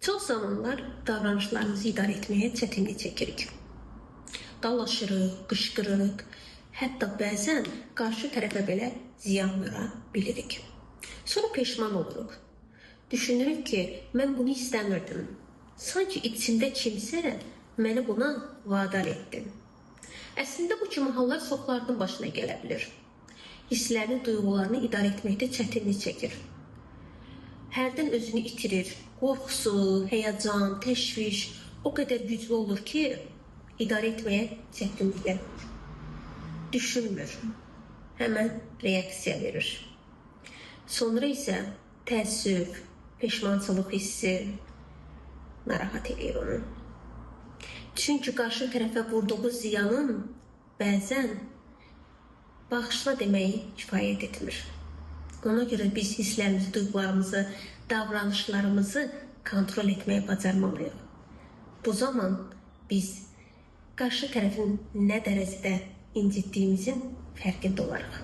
Çox zamanlar davranışlarımızı idarə etməyə çətinlik çəkirik. Dalaşırıq, qışqırırıq, hətta bəzən qarşı tərəfə belə ziyan vura bilirik. Sonra peşman oluruq. Düşünürük ki, mən bunu istəmirdim. Sanki içimdə kimsə məni buna vadar etdi. Əslində bu kimi hallar çoxlarının başına gələ bilir. Hisslərini, duyğularını idarə etməkdə çətinlik çəkir. Hərdən özünü itirir. Qorxusu, həyəcan, təşviş o qədər güclü olur ki, idarə etməyə çətinliklər olur. Düşünmür, həmən reaksiya verir. Sonra isə təəssüf, peşmançılıq hissi narahat edir onu. Çünki qarşı tərəfə vurduğu ziyanın bəzən bağışla deməyi kifayət etmir. Ona görə biz hisslərimizi, duyğularımızı, davranışlarımızı kontrol etməyə bacarmalıyıq. Bu zaman biz qarşı tərəfin nə dərəcədə incitdiyimizin fərqində olarıq.